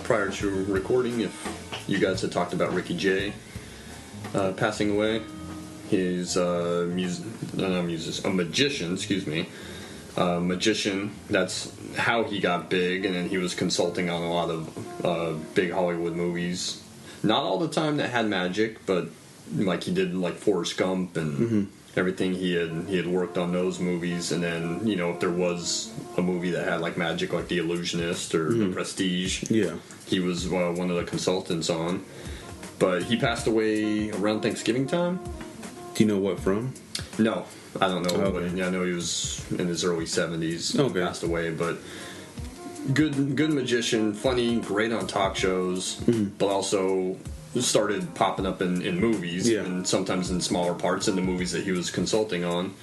prior to recording if you guys had talked about Ricky Jay passing away. He's a magician, magician. That's how he got big, and then he was consulting on a lot of big Hollywood movies. Not all the time that had magic, but like he did like Forrest Gump and everything. He had worked on those movies, and then if there was a movie that had like magic, like The Illusionist or The Prestige, he was one of the consultants on. But he passed away around Thanksgiving time. Do you know what from? No, I don't know. Okay. But I know he was in his early 70s. Okay. Passed away, but good magician, funny, great on talk shows, but also started popping up in movies, and sometimes in smaller parts in the movies that he was consulting on.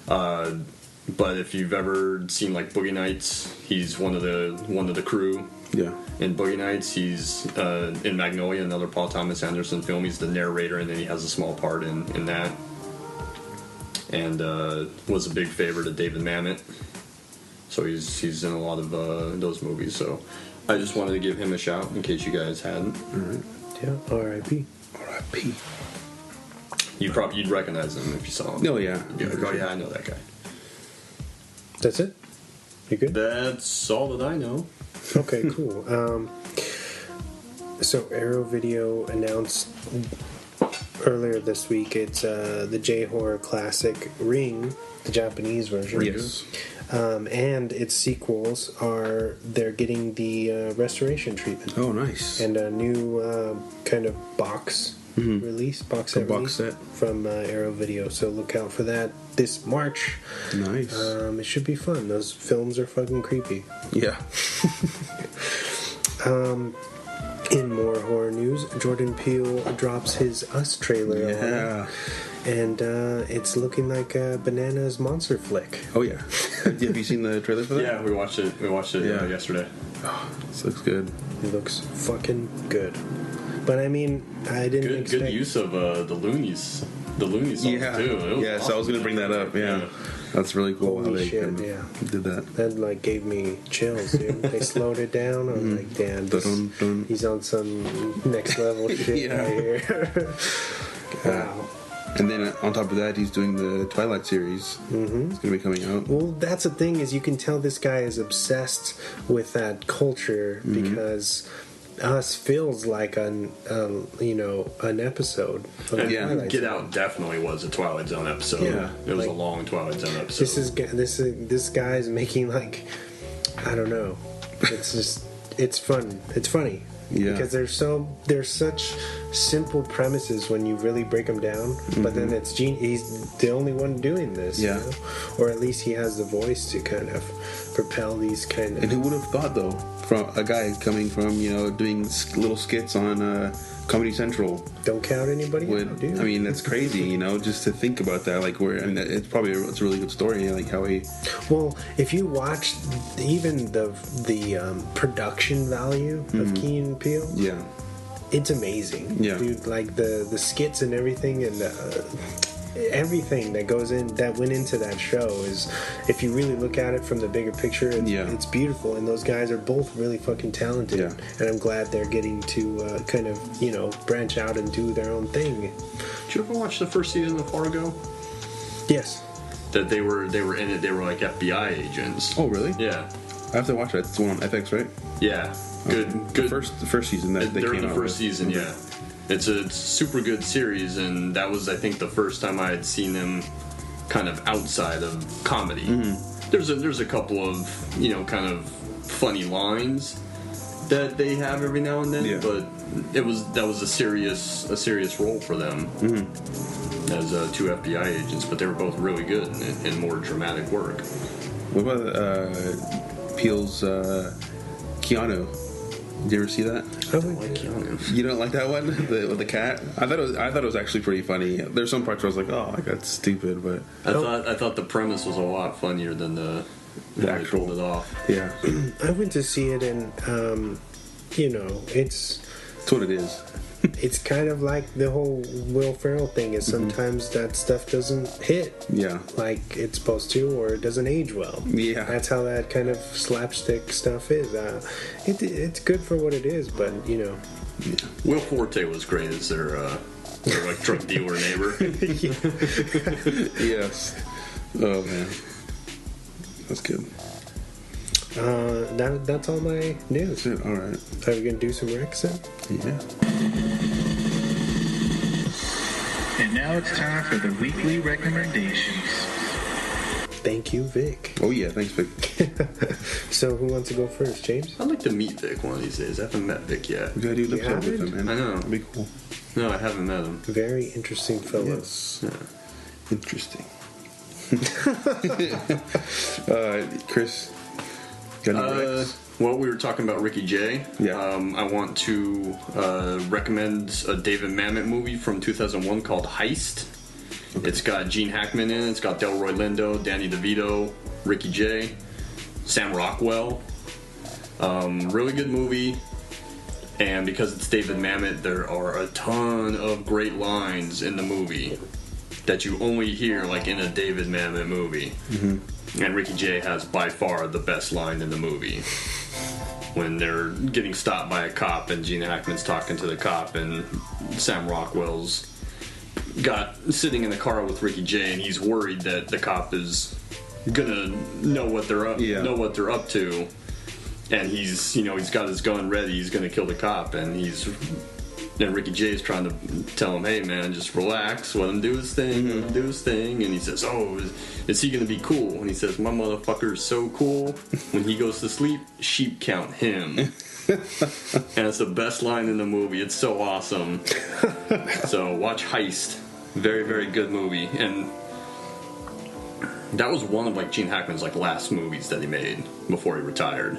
But if you've ever seen like Boogie Nights, he's one of the crew. Yeah. In Boogie Nights, he's in Magnolia, another Paul Thomas Anderson film. He's the narrator, and then he has a small part in that. And was a big favorite of David Mamet. So he's in a lot of those movies. So I just wanted to give him a shout in case you guys hadn't. All right. Yeah. R.I.P. R.I.P. You'd recognize him if you saw him. Oh yeah. You'd be like, oh yeah, I know that guy. That's it? You good? That's all that I know. Okay, cool. So Arrow Video announced earlier this week it's the J-horror classic Ring, the Japanese version. Yes. And its sequels they're getting the restoration treatment. Oh, nice. And a new kind of box release, box set from Arrow Video. So look out for that this March. Nice. It should be fun. Those films are fucking creepy. Yeah. In more horror news, Jordan Peele drops his Us trailer. Yeah. And it's looking like a Bananas monster flick. Oh yeah. Have you seen the trailer for that? Yeah, we watched it. Yesterday. Oh, this looks good. It looks fucking good. But I mean, I didn't expect... Good use of the Loonies. The Loonies song, too. Yeah, awesome. So I was going to bring that up, yeah. That's really cool how they shit, did that. That, like, gave me chills, dude. They slowed it down. I was like, damn, he's on some next level shit right here. Wow. And then on top of that, he's doing the Twilight series. It's going to be coming out. Well, that's the thing, is you can tell this guy is obsessed with that culture because... Us feels like an episode of Twilight Get Zone. Out definitely was a Twilight Zone episode. Yeah, it was a long Twilight Zone episode. This guy's making, like, I don't know. It's just it's fun. It's funny. Yeah. Because they're such simple premises when you really break them down, but then he's the only one doing this, you know? Or at least he has the voice to kind of propel these kind of... And who would have thought, though, from a guy coming from, doing little skits on Comedy Central. Don't count anybody out, dude. I mean, that's crazy, just to think about that. Like, it's probably it's a really good story, like how he... Well, if you watch even the production value of Key and Peele, it's amazing. Yeah, dude, like the skits and everything, and everything that went into that show is, if you really look at it from the bigger picture, it's beautiful. And those guys are both really fucking talented. Yeah. And I'm glad they're getting to kind of branch out and do their own thing. Did you ever watch the first season of Fargo? Yes. That they were in it. They were like FBI agents. Oh, really? Yeah. I have to watch that. It's one on FX, right? Yeah. Good. The first season that they came out. During the first season, yeah. It's a super good series, and that was, I think, the first time I had seen them kind of outside of comedy. There's a couple of kind of funny lines that they have every now and then, but that was a serious role for them as two FBI agents. But they were both really good in more dramatic work. What about Peele's Keanu? Did you ever see that? I don't like Keanu. You don't like that one with the cat? I thought it was actually pretty funny. There's some parts where I was like, oh, that's stupid, but I thought the premise was a lot funnier than the actual pulled it off. Yeah, I went to see it, and it's what it is. it's kind of like the whole Will Ferrell thing. Is sometimes that stuff doesn't hit, like it's supposed to, or it doesn't age well. Yeah, that's how that kind of slapstick stuff is. It's good for what it is, but you know, Will Forte was great as their like drug dealer neighbor. Yes. Oh man, that's good. That's all my news. That's it. All right. Are we gonna do some Rex then? Yeah. And now it's time for the weekly recommendations. Thank you, Vic. Oh yeah, thanks, Vic. So who wants to go first, James? I'd like to meet Vic one of these days. I haven't met Vic yet. We gotta do an episode with him, man. I know. That'd be cool. No, I haven't met him. Very interesting fellow. Yes. Yeah. Interesting. Chris, got any Rex? Well, we were talking about Ricky Jay. Yeah. I want to recommend a David Mamet movie from 2001 called Heist. Okay. It's got Gene Hackman in it. It's got Delroy Lindo, Danny DeVito, Ricky Jay, Sam Rockwell. Really good movie. And because it's David Mamet, there are a ton of great lines in the movie that you only hear like in a David Mamet movie. Mm-hmm. And Ricky Jay has by far the best line in the movie. When they're getting stopped by a cop and Gene Hackman's talking to the cop and Sam Rockwell's sitting in the car with Ricky Jay and he's worried that the cop is gonna know what they're up to. And he's got his gun ready. He's going to kill the cop, and Ricky Jay's trying to tell him, "Hey, man, just relax. Let him do his thing. Let him do his thing." And he says, "Oh, is he going to be cool?" And he says, "My motherfucker's so cool. When he goes to sleep, sheep count him." And it's the best line in the movie. It's so awesome. So watch Heist. Very, very good movie. And that was one of like Gene Hackman's like last movies that he made before he retired.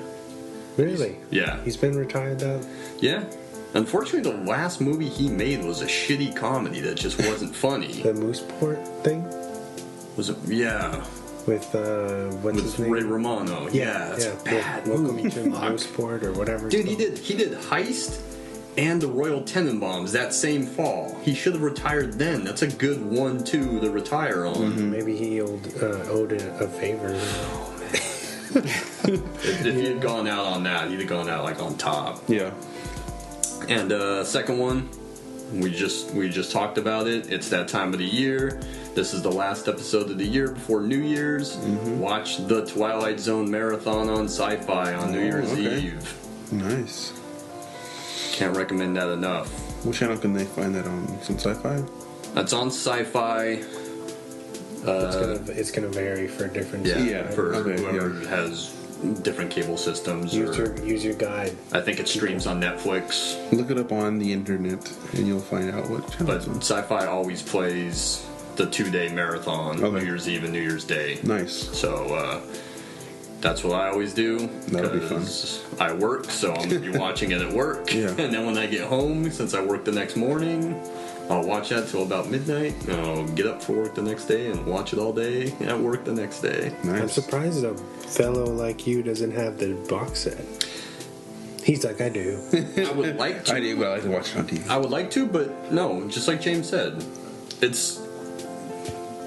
Really? Yeah. He's been retired though? Yeah. Unfortunately, the last movie he made was a shitty comedy that just wasn't funny. The Mooseport thing? Was it? Yeah. With, what's his name? Ray Romano. Yeah, it's bad. Welcome to Mooseport or whatever. Dude, he did Heist and the Royal Tenenbaums that same fall. He should have retired then. That's a good 1-2 to retire on. Mm-hmm. Maybe he owed a favor. If he had gone out on that, he'd have gone out like on top. Yeah. And second one, we just talked about it. It's that time of the year. This is the last episode of the year before New Year's. Mm-hmm. watch the Twilight Zone marathon on Sci-Fi on New Year's Eve. Nice. Can't recommend that enough. What channel can they find that on? It's on Sci-Fi? That's on Sci-Fi. It's gonna vary for different. For whoever has different cable systems. Use your guide. I think it streams on Netflix. Look it up on the internet and you'll find out what channel. But Sci-Fi always plays the 2-day marathon, New Year's Eve and New Year's Day. Nice. So that's what I always do. That'll be fun. I work, so I'm gonna be watching it at work. Yeah. And then when I get home, since I work the next morning, I'll watch that till about midnight, and I'll get up for work the next day and watch it all day at work the next day. Nice. I'm surprised a fellow like you doesn't have the box set. He's like, I do. I would like to. I do, but I like to watch it on TV. I would like to, but no, just like James said, it's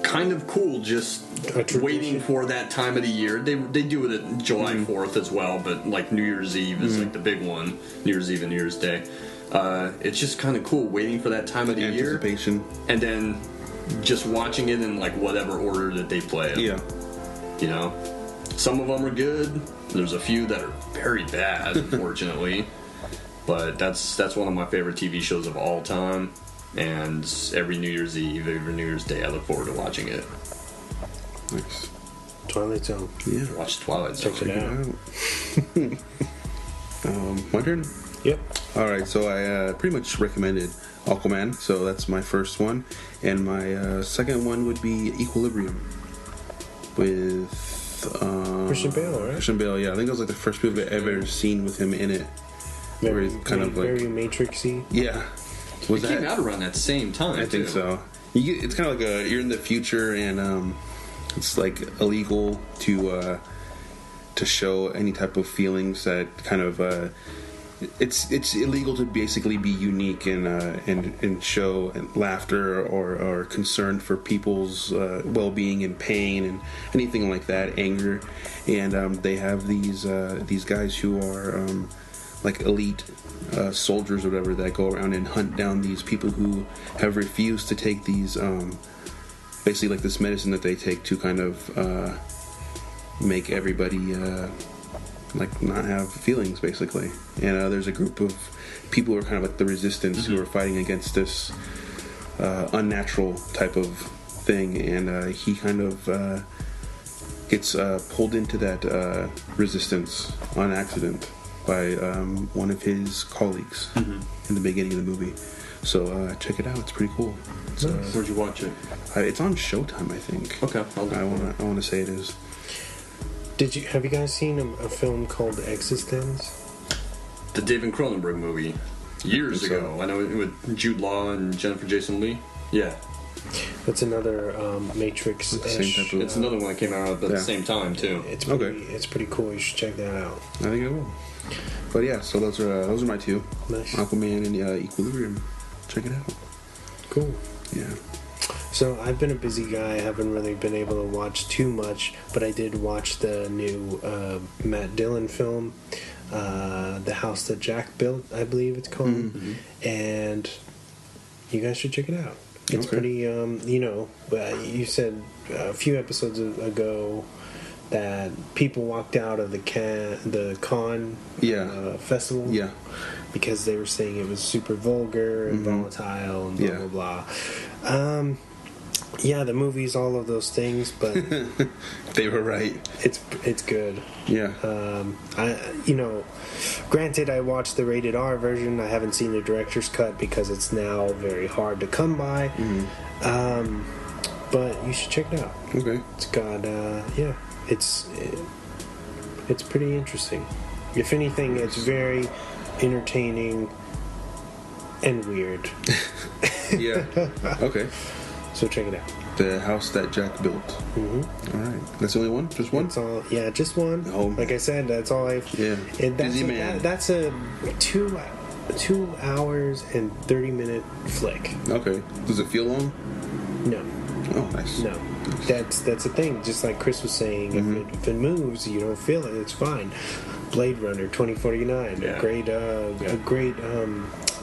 kind of cool just waiting for that time of the year. They do it at July 4th as well, but like New Year's Eve is like the big one. New Year's Eve and New Year's Day. It's just kind of cool waiting for that time of the year, and then just watching it in like whatever order that they play it. Yeah, you know, some of them are good. There's a few that are very bad, unfortunately. But that's one of my favorite TV shows of all time. And every New Year's Eve, every New Year's Day, I look forward to watching it. Nice. Twilight Zone. Yeah. Watch Twilight Zone. Check it out. My turn? Yep. Alright, so I pretty much recommended Aquaman, so that's my first one. And my second one would be Equilibrium with Christian Bale, right? Christian Bale, yeah. I think it was like the first movie I've ever seen with him in it. Very, where he's kind of like very Matrixy. Yeah. It came out around that same time. I think so. It's kind of like you're in the future, and it's like illegal to show any type of feelings that kind of it's illegal to basically be unique and show laughter or concern for people's well-being and pain and anything like that, anger. And they have these guys who are like elite soldiers or whatever that go around and hunt down these people who have refused to take these basically like this medicine that they take to kind of make everybody like not have feelings, basically. And there's a group of people who are kind of like the resistance who are fighting against this unnatural type of thing, and he kind of gets pulled into that resistance on accident by one of his colleagues in the beginning of the movie. So check it out; it's pretty cool. Where'd you watch it? It's on Showtime, I think. Okay, I want to say it is. Have you guys seen a film called Existence? The David Cronenberg movie years ago. I know it with Jude Law and Jennifer Jason Leigh. Yeah, it's another Matrix. It's another one that came out at the same time too. It's pretty cool. You should check that out. I think I will. But yeah, so those are my two. Nice. Aquaman and Equilibrium. Check it out. Cool. Yeah. So I've been a busy guy. I haven't really been able to watch too much, but I did watch the new Matt Dillon film, The House That Jack Built, I believe it's called. And you guys should check it out. It's pretty, you said a few episodes ago that people walked out of the Cannes festival because they were saying it was super vulgar and volatile and blah blah blah. The movie's all of those things, but they were right. It's good. Yeah. Granted, I watched the rated R version. I haven't seen the director's cut because it's now very hard to come by. But you should check it out. Okay. It's got it's pretty interesting. If anything, it's very entertaining and weird. Yeah. Okay. So check it out. The House That Jack Built. All right. That's the only one? Just one? That's all. Yeah, just one. Oh, like I said, that's all I. Yeah. Busy man. That's a 2 hours and 30-minute flick. Okay. Does it feel long? No. Oh, nice. No. That's the thing. Just like Chris was saying, if it moves, you don't feel it. It's fine. Blade Runner 2049, a great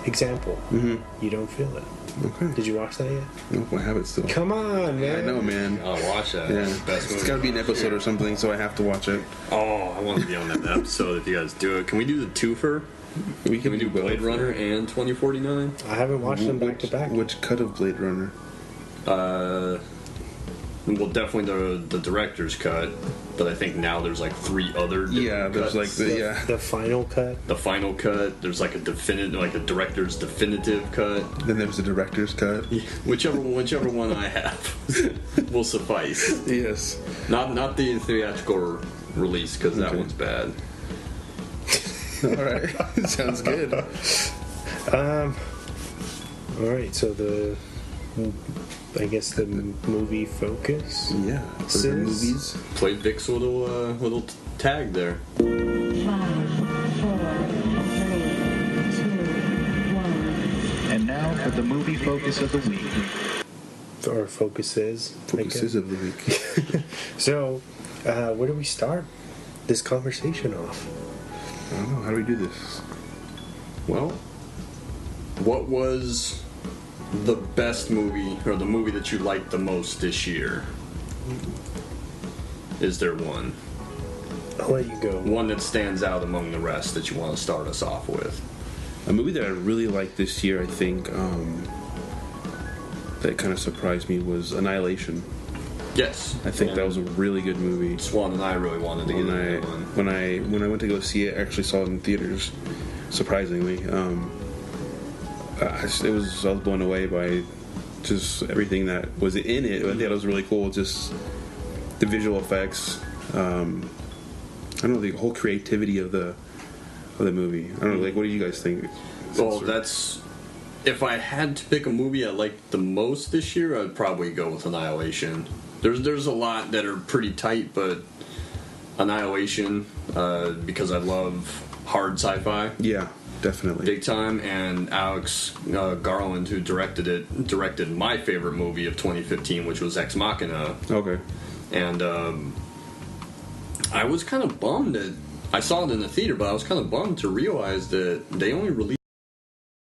example. You don't feel it. Okay. Did you watch that yet? Nope, I haven't still. Come on, man. I know, man. I'll watch that. Yeah. Best movie. It's got to be an episode or something, so I have to watch it. Oh, I want to be on that episode if you guys do it. Can we do the twofer? Can we do Blade Runner and 2049? I haven't watched them back to back. Which cut of Blade Runner? Well, definitely the director's cut, but I think now there's like 3 other different there's cuts. like the final cut. The final cut. There's like a director's definitive cut. Then there's the director's cut. Yeah, whichever one I have will suffice. Yes. Not the theatrical release because that one's bad. All right. Sounds good. All right. So I guess the movie focus. Yeah. For the movies. Played Vic's little tag there. 5, 4, 3, 2, 1. And now for the movie focus of the week. Or focuses. Focuses of the week. So, where do we start this conversation off? I don't know. How do we do this? Well, what was the best movie or the movie that you liked the most this year? Is there one? I'll let you go. One that stands out among the rest that you want to start us off with? A movie that I really liked this year, I think, that kind of surprised me was Annihilation. Yes. I think that was a really good movie. Swan and I really wanted to get into one. When I went to go see it, I actually saw it in theaters, surprisingly. I was blown away by just everything that was in it. I thought it was really cool. Just the visual effects. I don't know, the whole creativity of the movie. I don't know, like, what do you guys think? Well, that's... If I had to pick a movie I liked the most this year, I'd probably go with Annihilation. There's a lot that are pretty tight, but Annihilation, because I love hard sci-fi. Yeah. definitely. Big time. And Alex Garland, who directed my favorite movie of 2015, which was Ex Machina. Okay. And I was kind of bummed that I saw it in the theater, but I was kind of bummed to realize that they only released